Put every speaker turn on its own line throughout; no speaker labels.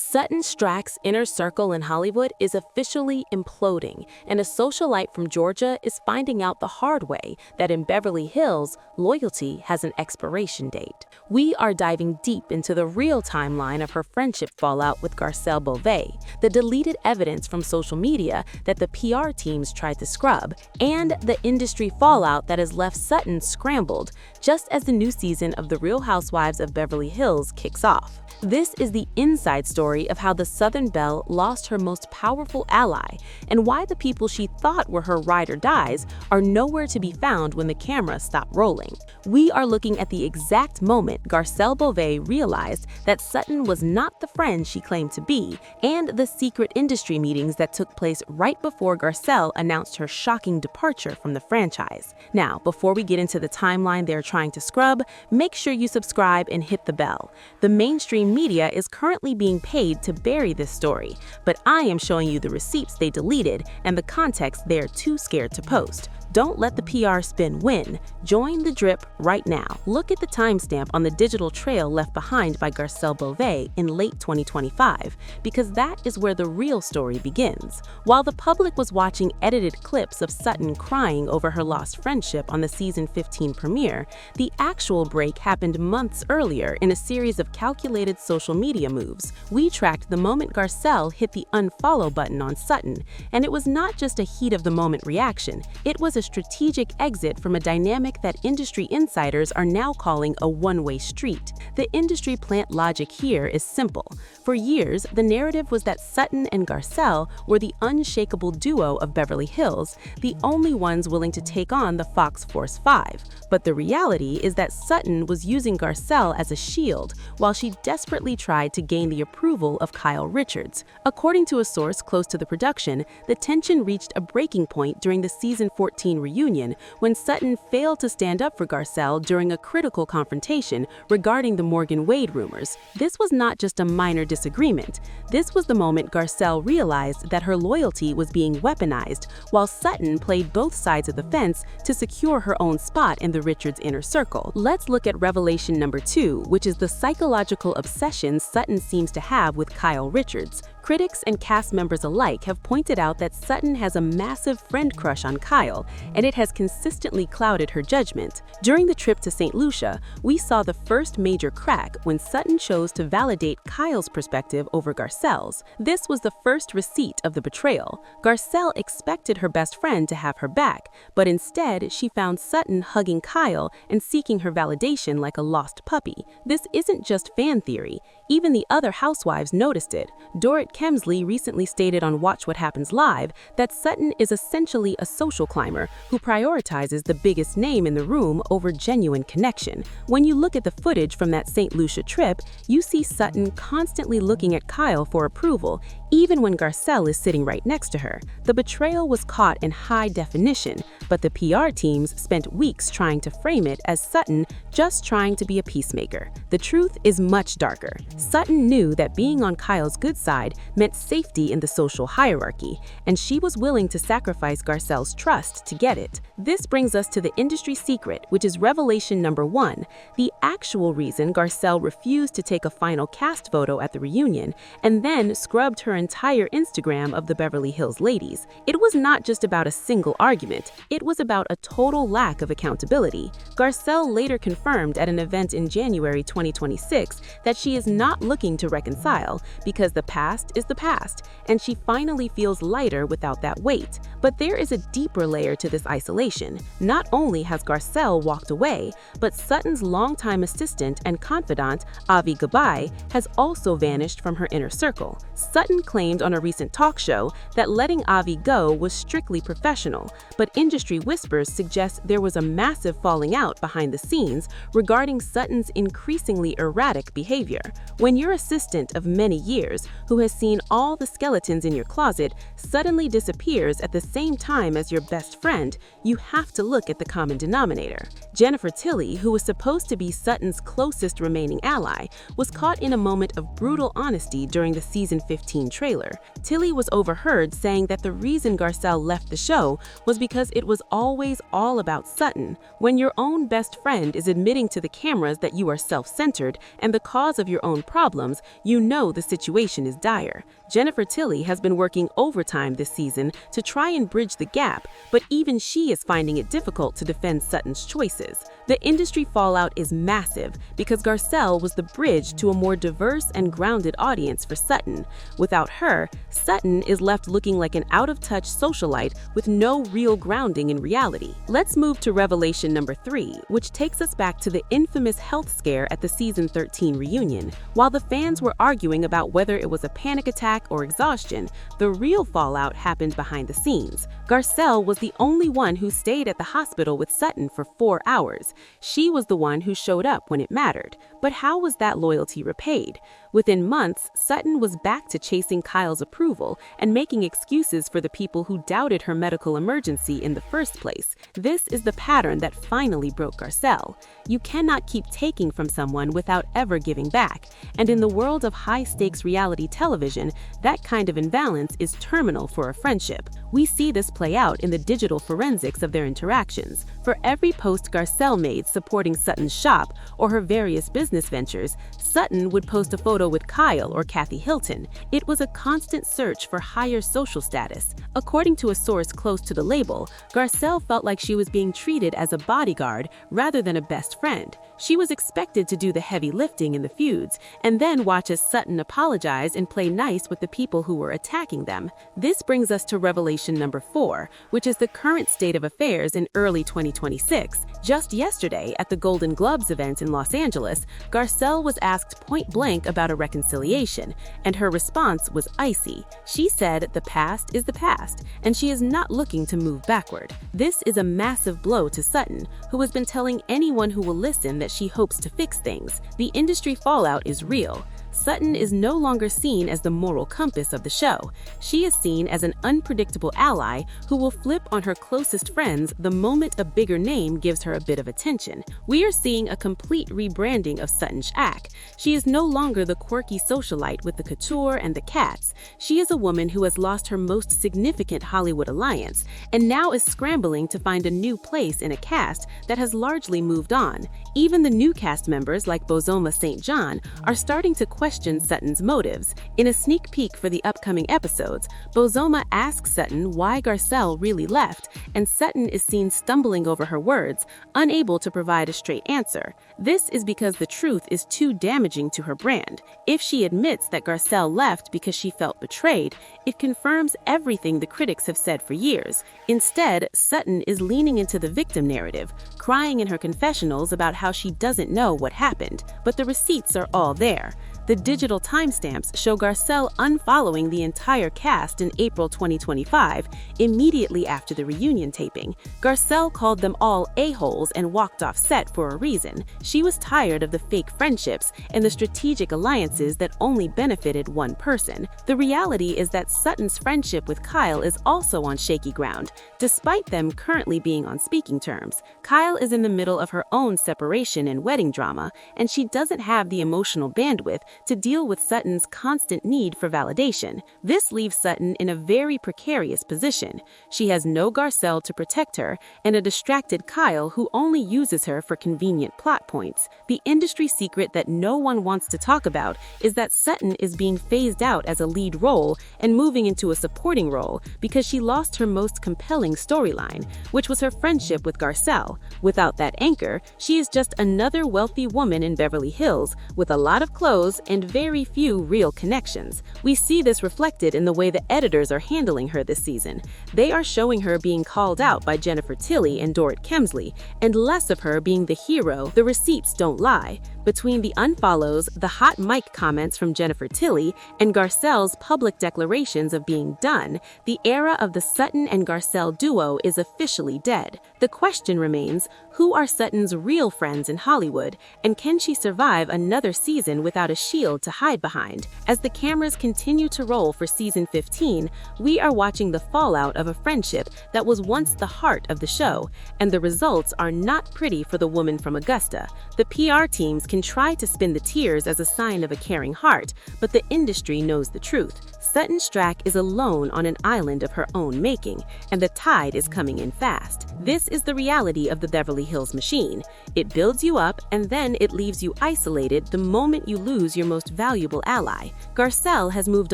Sutton Stracke's inner circle in Hollywood is officially imploding, and a socialite from Georgia is finding out the hard way that in Beverly Hills, loyalty has an expiration date. We are diving deep into the real timeline of her friendship fallout with Garcelle Beauvais, the deleted evidence from social media that the PR teams tried to scrub, and the industry fallout that has left Sutton scrambled just as the new season of The Real Housewives of Beverly Hills kicks off. This is the inside story of how the Southern belle lost her most powerful ally and why the people she thought were her ride or dies are nowhere to be found when the cameras stop rolling. We are looking at the exact moment Garcelle Beauvais realized that Sutton was not the friend she claimed to be, and the secret industry meetings that took place right before Garcelle announced her shocking departure from the franchise. Now, before we get into the timeline they're trying to scrub, make sure you subscribe and hit the bell. The mainstream media is currently being paid to bury this story, but I am showing you the receipts they deleted and the context they're too scared to post. Don't let the PR spin win. Join the drip right now. Look at the timestamp on the digital trail left behind by Garcelle Beauvais in late 2025, because that is where the real story begins. While the public was watching edited clips of Sutton crying over her lost friendship on the season 15 premiere, the actual break happened months earlier in a series of calculated social media moves. We tracked the moment Garcelle hit the unfollow button on Sutton, and it was not just a heat-of-the-moment reaction. It was a strategic exit from a dynamic that industry insiders are now calling a one-way street. The industry plant logic here is simple. For years, the narrative was that Sutton and Garcelle were the unshakable duo of Beverly Hills, the only ones willing to take on the Fox Force 5. But the reality is that Sutton was using Garcelle as a shield while she desperately tried to gain the approval of Kyle Richards. According to a source close to the production, the tension reached a breaking point during the season 14 reunion when Sutton failed to stand up for Garcelle during a critical confrontation regarding the Morgan Wade rumors. This was not just a minor disagreement. This was the moment Garcelle realized that her loyalty was being weaponized, while Sutton played both sides of the fence to secure her own spot in the Richards inner circle. Let's look at revelation number 2, which is the psychological obsession Sutton seems to have with Kyle Richards. Critics and cast members alike have pointed out that Sutton has a massive friend crush on Kyle, and it has consistently clouded her judgment. During the trip to St. Lucia, we saw the first major crack when Sutton chose to validate Kyle's perspective over Garcelle's. This was the first receipt of the betrayal. Garcelle expected her best friend to have her back, but instead she found Sutton hugging Kyle and seeking her validation like a lost puppy. This isn't just fan theory. Even the other housewives noticed it. Dorit Kemsley recently stated on Watch What Happens Live that Sutton is essentially a social climber who prioritizes the biggest name in the room over genuine connection. When you look at the footage from that St. Lucia trip, you see Sutton constantly looking at Kyle for approval, even when Garcelle is sitting right next to her. The betrayal was caught in high definition, but the PR teams spent weeks trying to frame it as Sutton just trying to be a peacemaker. The truth is much darker. Sutton knew that being on Kyle's good side meant safety in the social hierarchy, and she was willing to sacrifice Garcelle's trust to get it. This brings us to the industry secret, which is revelation number 1, the actual reason Garcelle refused to take a final cast photo at the reunion and then scrubbed her entire Instagram of the Beverly Hills ladies. It was not just about a single argument, it was about a total lack of accountability. Garcelle later confirmed at an event in January 2026 that she is not looking to reconcile because the past is the past, and she finally feels lighter without that weight. But there is a deeper layer to this isolation. Not only has Garcelle walked away, but Sutton's longtime assistant and confidant, Avi Gabai, has also vanished from her inner circle. Sutton claimed on a recent talk show that letting Avi go was strictly professional, but industry whispers suggest there was a massive falling out behind the scenes regarding Sutton's increasingly erratic behavior. When your assistant of many years, who has seen all the skeletons in your closet, suddenly disappears at the same time as your best friend, you have to look at the common denominator. Jennifer Tilly, who was supposed to be Sutton's closest remaining ally, was caught in a moment of brutal honesty during the season 15 trailer. Tilly was overheard saying that the reason Garcelle left the show was because it was was always all about Sutton. When your own best friend is admitting to the cameras that you are self-centered and the cause of your own problems, you know the situation is dire. Jennifer Tilly has been working overtime this season to try and bridge the gap, but even she is finding it difficult to defend Sutton's choices. The industry fallout is massive because Garcelle was the bridge to a more diverse and grounded audience for Sutton. Without her, Sutton is left looking like an out-of-touch socialite with no real grounding in reality. Let's move to revelation number 3, which takes us back to the infamous health scare at the season 13 reunion. While the fans were arguing about whether it was a panic attack or exhaustion, the real fallout happened behind the scenes. Garcelle was the only one who stayed at the hospital with Sutton for 4 hours. She was the one who showed up when it mattered. But how was that loyalty repaid? Within months, Sutton was back to chasing Kyle's approval and making excuses for the people who doubted her medical emergency in the first place. This is the pattern that finally broke Garcelle. You cannot keep taking from someone without ever giving back. And in the world of high-stakes reality television, that kind of imbalance is terminal for a friendship. We see this play out in the digital forensics of their interactions. For every post Garcelle made supporting Sutton's shop or her various business ventures, Sutton would post a photo with Kyle or Kathy Hilton. It was a constant search for higher social status. According to a source close to the label, Garcelle felt like she was being treated as a bodyguard rather than a best friend. She was expected to do the heavy lifting in the feuds, and then watch as Sutton apologize and play nice with the people who were attacking them. This brings us to revelation number 4, which is the current state of affairs in early 2026. Just yesterday, at the Golden Globes event in Los Angeles, Garcelle was asked point-blank about a reconciliation, and her response was icy. She said the past is the past, and she is not looking to move backward. This is a massive blow to Sutton, who has been telling anyone who will listen that she hopes to fix things. The industry fallout is real. Sutton is no longer seen as the moral compass of the show. She is seen as an unpredictable ally who will flip on her closest friends the moment a bigger name gives her a bit of attention. We are seeing a complete rebranding of Sutton Stracke. She is no longer the quirky socialite with the couture and the cats. She is a woman who has lost her most significant Hollywood alliance and now is scrambling to find a new place in a cast that has largely moved on. Even the new cast members like Beauvais St. John are starting to question Sutton's motives. In a sneak peek for the upcoming episodes, Beauvais asks Sutton why Garcelle really left, and Sutton is seen stumbling over her words, unable to provide a straight answer. This is because the truth is too damaging to her brand. If she admits that Garcelle left because she felt betrayed, it confirms everything the critics have said for years. Instead, Sutton is leaning into the victim narrative, crying in her confessionals about how she doesn't know what happened, but the receipts are all there. The digital timestamps show Garcelle unfollowing the entire cast in April 2025, immediately after the reunion taping. Garcelle called them all a-holes and walked off set for a reason. She was tired of the fake friendships and the strategic alliances that only benefited one person. The reality is that Sutton's friendship with Kyle is also on shaky ground, despite them currently being on speaking terms. Kyle is in the middle of her own separation and wedding drama, and she doesn't have the emotional bandwidth to deal with Sutton's constant need for validation. This leaves Sutton in a very precarious position. She has no Garcelle to protect her and a distracted Kyle who only uses her for convenient plot points. The industry secret that no one wants to talk about is that Sutton is being phased out as a lead role and moving into a supporting role because she lost her most compelling storyline, which was her friendship with Garcelle. Without that anchor, she is just another wealthy woman in Beverly Hills with a lot of clothes and very few real connections. We see this reflected in the way the editors are handling her this season. They are showing her being called out by Jennifer Tilly and Dorrit Kemsley, and less of her being the hero. The receipts don't lie. Between the unfollows, the hot mic comments from Jennifer Tilly, and Garcelle's public declarations of being done, the era of the Sutton and Garcelle duo is officially dead. The question remains, who are Sutton's real friends in Hollywood, and can she survive another season without a shield shield to hide behind. As the cameras continue to roll for season 15, we are watching the fallout of a friendship that was once the heart of the show, and the results are not pretty for the woman from Augusta. The PR teams can try to spin the tears as a sign of a caring heart, but the industry knows the truth. Sutton Stracke is alone on an island of her own making, and the tide is coming in fast. This is the reality of the Beverly Hills machine. It builds you up, and then it leaves you isolated the moment you lose your most valuable ally. Garcelle has moved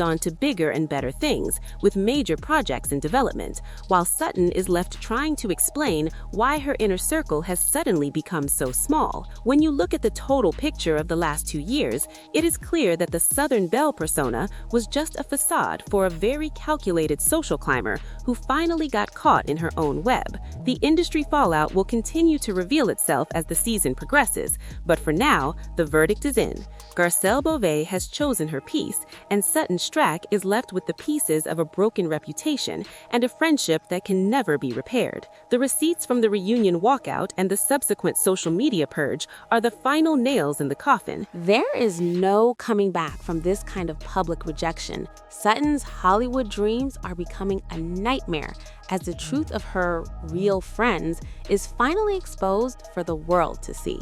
on to bigger and better things, with major projects in development, while Sutton is left trying to explain why her inner circle has suddenly become so small. When you look at the total picture of the last 2 years, it is clear that the Southern Belle persona was just a facade for a very calculated social climber who finally got caught in her own web. The industry fallout will continue to reveal itself as the season progresses, but for now, the verdict is in. Garcelle Beauvais has chosen her piece, and Sutton Stracke is left with the pieces of a broken reputation and a friendship that can never be repaired. The receipts from the reunion walkout and the subsequent social media purge are the final nails in the coffin.
There is no coming back from this kind of public rejection. Sutton's Hollywood dreams are becoming a nightmare as the truth of her real friends is finally exposed for the world to see.